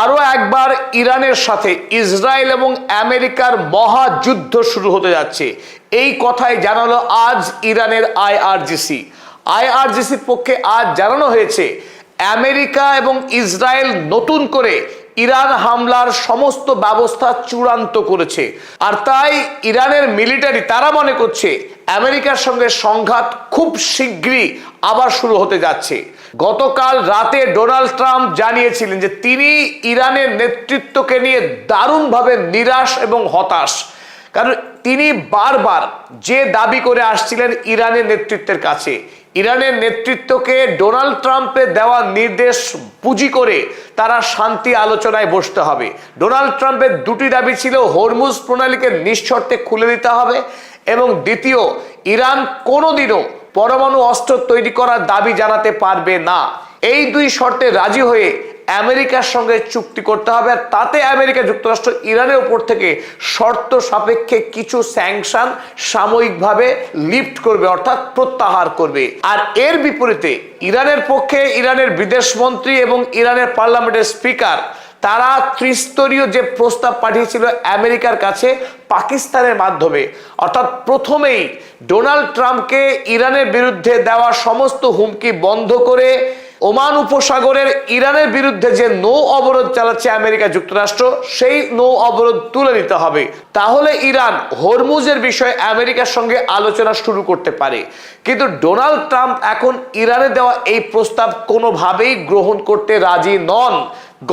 আরো একবার ইরানের সাথে ইসরায়েল এবং আমেরিকার মহাযুদ্ধ শুরু হতে যাচ্ছে, এই কথাই জানালো আজ ইরানের আইআরজিসির পক্ষে আজ জানানো হয়েছে আমেরিকা এবং ইসরায়েল নতুন করে ইরান হামলার সমস্ত ব্যবস্থা চূড়ান্ত করেছে। আর তাই ইরানের মিলিটারি তারা মনে করছে আমেরিকার সঙ্গে সংঘাত খুব শীঘ্রই আবার শুরু হতে যাচ্ছে। গতকাল রাতে ডোনাল্ড ট্রাম্প জানিয়েছিলেন যে তিনি ইরানের নেতৃত্বকে নিয়ে দারুণভাবে নিরাশ এবং হতাশ, কারণ তিনি বারবার যে দাবি করে আসছিলেন ইরানের নেতৃত্বের কাছে, ইরানের নেতৃত্বকে ডোনাল্ড ট্রাম্পের দেওয়া নির্দেশ পুঁজি করে তারা শান্তি আলোচনায় বসতে হবে। ডোনাল্ড ট্রাম্পের দুটি দাবি ছিল, হরমুজ প্রণালীকে নিঃশর্তে খুলে দিতে হবে এবং দ্বিতীয়, ইরান কোনোদিনও পরমাণু অস্ত্র তৈরি করার দাবি জানাতে পারবে না। এই দুই শর্তে রাজি হয়ে আমেরিকার সঙ্গে চুক্তি করতে হবে, আর তাতে আমেরিকা যুক্তরাষ্ট্র ইরানের উপর থেকে শর্ত সাপেক্ষে কিছু স্যাংশন সাময়িকভাবে লিফট করবে, অর্থাৎ প্রত্যাহার করবে। আর এর বিপরীতে ইরানের পক্ষে ইরানের বিদেশমন্ত্রী এবং ইরানের পার্লামেন্টের স্পিকার তারা ত্রিস্তরীয় যে প্রস্তাব পাঠিয়েছিল আমেরিকার কাছে পাকিস্তানের মাধ্যমে, অর্থাৎ প্রথমেই ডোনাল্ড ট্রাম্পকে ইরানের বিরুদ্ধে দেওয়া সমস্ত হুমকি বন্ধ করে ওমান উপসাগরের ইরানের বিরুদ্ধে যে নৌ অবরোধ চালাচ্ছে আমেরিকা যুক্তরাষ্ট্র, সেই নৌ অবরোধ তুলে নিতে হবে। তাহলে ইরান হরমুজের বিষয়ে আমেরিকার সঙ্গে আলোচনা শুরু করতে পারে। কিন্তু ডোনাল্ড ট্রাম্প এখন ইরানে দেওয়া এই প্রস্তাব কোনোভাবেই গ্রহণ করতে রাজি নন।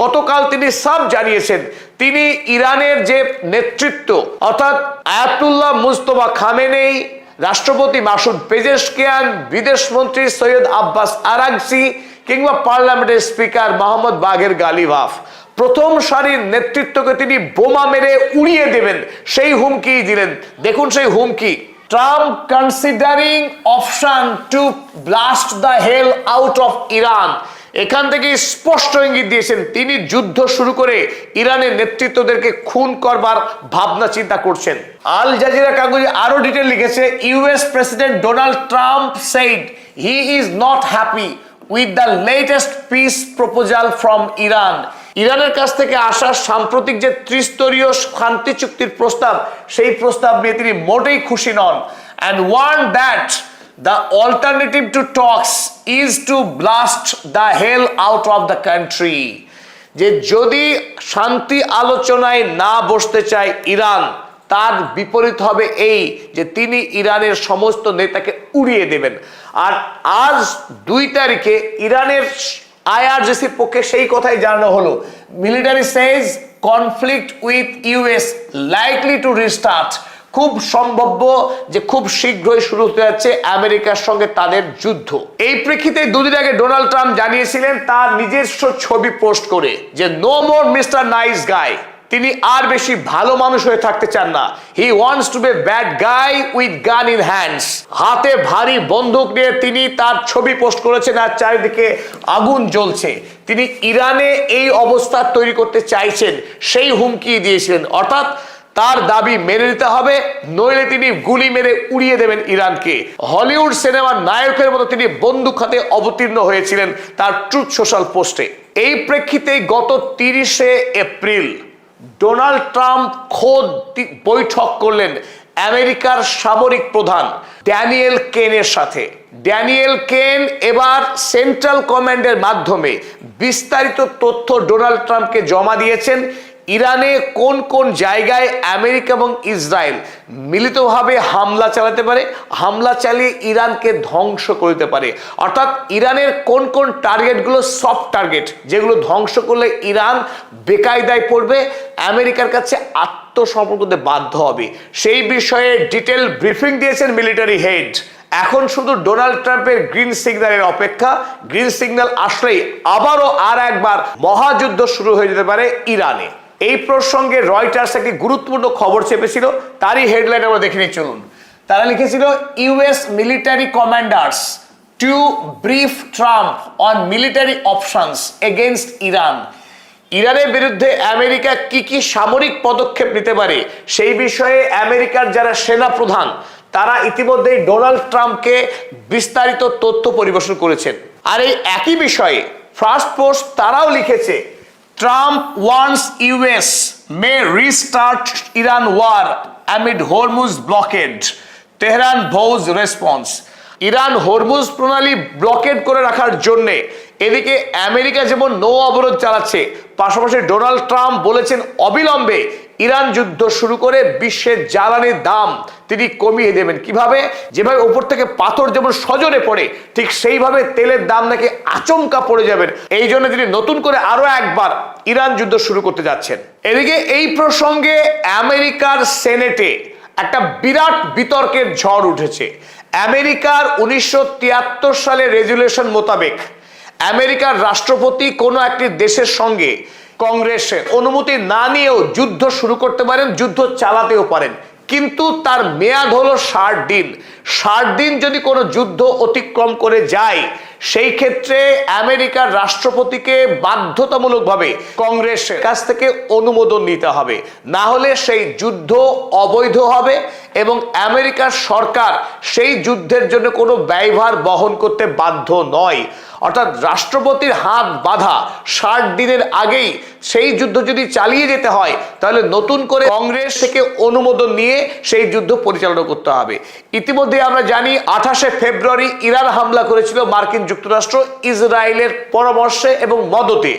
গতকাল তিনি সাফ জানিয়েছেন তিনি ইরানের যে নেতৃত্ব, অর্থাৎ আয়াতুল্লাহ মুজতবা খামেনেই, রাষ্ট্রপতি মাসুদ পেজেশকিয়ান, বিদেশমন্ত্রী সৈয়দ আব্বাস আরাগচি কিংবা পার্লামেন্টের স্পিকার মোহাম্মদ বাগের গালিবাফ, প্রথম সারির নেতৃত্বকে তিনি বোমা মেরে উড়িয়ে দেবেন সেই হুমকি দিলেন। দেখুন সেই হুমকি, Trump considering option to blast the hell out of Iran. এখান থেকে স্পষ্ট ইঙ্গিত দিয়েছেন তিনি যুদ্ধ শুরু করে ইরানের নেতৃত্বদেরকে খুন করবার ভাবনা চিন্তা করছেন। আল জাজিরা কাগজে আরো ডিটেল লিখেছে, US president Donald Trump said he is not happy with the latest piece proposal from Iran. ইরানের কাছ থেকে আসা সাম্প্রতিক যে ত্রিস্তরীয় শান্তি চুক্তির প্রস্তাব, সেই প্রস্তাব নিয়ে তিনি মোটেই খুশি নন, and warned that the alternative to talks is to blast the hell out of the country. যে যদি শান্তি আলোচনায় না বসতে চায় ইরান, তার বিপরীত হবে এই যে তিনি ইরানের সমস্ত নেতাকে উড়িয়ে দেবেন। আর আজ 2 তারিখে ইরানের আইআরজিসির পক্ষে সেই কথাই জানানো হলো, military Sage conflict with US likely to restart. খুব সম্ভাব্য যে খুব শীঘ্রই শুরু হতে যাচ্ছে আমেরিকার সঙ্গে তাদের যুদ্ধ। এই প্রেক্ষিতে 2 দিন আগে ডোনাল্ড ট্রাম্প জানিয়েছিলেন তার নিজস্ব ছবি পোস্ট করে যে no more mister nice guy, তিনি আর বেশি ভালো মানুষ হয়ে থাকতে চান না। He wants to be bad guy with gun in hands. হাতে ভারী বন্দুক নিয়ে তিনি তার ছবি পোস্ট করেছেন আর চারিদিকে আগুন জ্বলছে। তিনি ইরানে এই অবস্থা তৈরি করতে চাইছেন, সেই হুমকি দিয়েছিলেন, অর্থাৎ তার দাবি মেনে নিতে হবে, নইলে তিনি গুলি মেরে উড়িয়ে দেবেন ইরানকে। হলিউড সিনেমার নায়কের মতো তিনি বন্দুক হাতে অবতীর্ণ হয়েছিলেন তার ট্রুথ সোশ্যাল পোস্টে। এই প্রেক্ষিতে গত 30শে এপ্রিল ডোনাল্ড ট্রাম্প খোদ বৈঠক করলেন আমেরিকার সামরিক প্রধান ড্যানিয়েল কেনের সাথে। ড্যানিয়েল কেন এবার সেন্ট্রাল কমান্ডের মাধ্যমে বিস্তারিত তথ্য ডোনাল্ড ট্রাম্পকে জমা দিয়েছেন। ইরানে কোন কোন জায়গায় আমেরিকা এবং ইসরায়েল মিলিতভাবে হামলা চালাতে পারে, হামলা চালিয়ে ইরানকে ধ্বংস করতে পারে, অর্থাৎ ইরানের কোন কোন টার্গেটগুলো সফট টার্গেট, যেগুলো ধ্বংস করলে ইরান বেকায়দায় পড়বে, আমেরিকার কাছে আত্মসমর্পণ করতে বাধ্য হবে, সেই বিষয়ে ডিটেল ব্রিফিং দিয়েছেন মিলিটারি হেড। এখন শুধু ডোনাল্ড ট্রাম্পের গ্রিন সিগন্যালের অপেক্ষা। গ্রিন সিগন্যাল আসলেই আবারও আর একবার মহাযুদ্ধ শুরু হয়ে যেতে পারে ইরানে। এই প্রসঙ্গে রয়টার্স একটি গুরুত্বপূর্ণ খবর চেপেছিল, তারই হেডলাইন আমরা দেখে নিই চলুন। তারা লিখেছিল US military commanders to brief Trump on military options against Iran. ইরানের বিরুদ্ধে আমেরিকা কি কি সামরিক পদক্ষেপ নিতে পারে সেই বিষয়ে আমেরিকার যারা সেনা প্রধান তারা ইতিমধ্যেই ডোনাল্ড ট্রাম্পকে বিস্তারিত তথ্য পরিবেশন করেছেন। আর এই একই বিষয়ে ফার্স্ট পোস্ট তারাও লিখেছে Trump wants US may restart Iran war amid Hormuz blockade. Tehran vows response. Iran Hormuz প্রণালী ব্লকেড করে রাখার জন্য এদিকে আমেরিকা যেমন নৌ অবরোধ চালাচ্ছে, পাশাপাশি ডোনাল্ড ট্রাম্প বলেছেন অবিলম্বে ইরান যুদ্ধ শুরু করে বিশ্বের জ্বালানির দাম তিনি কমিয়ে দেবেন। কিভাবে? যেভাবে উপর থেকে পাথর যেমন সজনে পড়ে, ঠিক সেইভাবে তেলের দাম নাকি আচমকা পড়ে যাবেন। এই জন্য তিনি নতুন করে আরো একবার ইরান যুদ্ধ শুরু করতে যাচ্ছেন। এদিকে এই প্রসঙ্গে আমেরিকার সেনেটে একটা বিরাট বিতর্কের ঝড় উঠেছে। আমেরিকার 1973 সালের রেজুলেশন মোতাবেক আমেরিকার রাষ্ট্রপতি কোনো একটি দেশের সঙ্গে কংগ্রেসের অনুমতি না নিয়েও যুদ্ধ শুরু করতে পারেন, যুদ্ধ চালাতেও পারেন, কিন্তু তার মেয়াদ হলো 60 দিন। 60 দিন যদি কোনো যুদ্ধ অতিক্রম করে যায়, সেই ক্ষেত্রে আমেরিকার রাষ্ট্রপতিকে বাধ্যতামূলকভাবে কংগ্রেসের কাছ থেকে অনুমোদন নিতে হবে, না হলে সেই যুদ্ধ অবৈধ হবে এবং আমেরিকার সরকার সেই যুদ্ধের জন্য কোনো ব্যয়ভার বহন করতে বাধ্য নয়। অর্থাৎ রাষ্ট্রপতির হাত বাঁধা 60 দিনের আগেই সেই যুদ্ধ যদি চালিয়ে যেতে হয়, তাহলে নতুন করে কংগ্রেস থেকে অনুমোদন নিয়ে সেই যুদ্ধ পরিচালনা করতে হবে। ইতিমধ্যে আমরা জানি 28শে ফেব্রুয়ারি ইরান হামলা করেছিল মার্কিন যুক্তরাষ্ট্র ইসরায়েলের পরামর্শে এবং মদতে,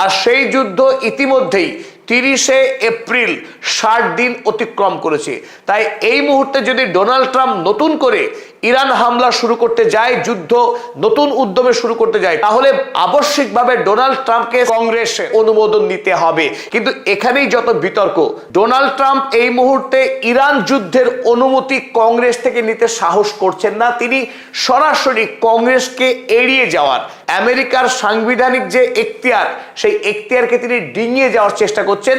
আর সেই যুদ্ধ ইতিমধ্যেই 30শে এপ্রিল 60 দিন অতিক্রম করেছে। তাই এই মুহূর্তে যদি ডোনাল্ড ট্রাম্প নতুন করে ইরান হামলা শুরু করতে যায়, যুদ্ধ নতুন উদ্যমে শুরু করতে যায়, তাহলে আবশ্যিকভাবে ডোনাল্ড ট্রাম্পকে কংগ্রেসে অনুমোদন নিতে হবে। কিন্তু এখানেই যত বিতর্ক, ডোনাল্ড ট্রাম্প এই মুহূর্তে ইরান যুদ্ধের অনুমতি কংগ্রেস থেকে নিতে সাহস করছেন না। তিনি সরাসরি কংগ্রেসকে এড়িয়ে যাওয়ার, আমেরিকার সাংবিধানিক যে এখতিয়ার, সেই এখতিয়ারকে তিনি ডিঙিয়ে যাওয়ার চেষ্টা করছেন।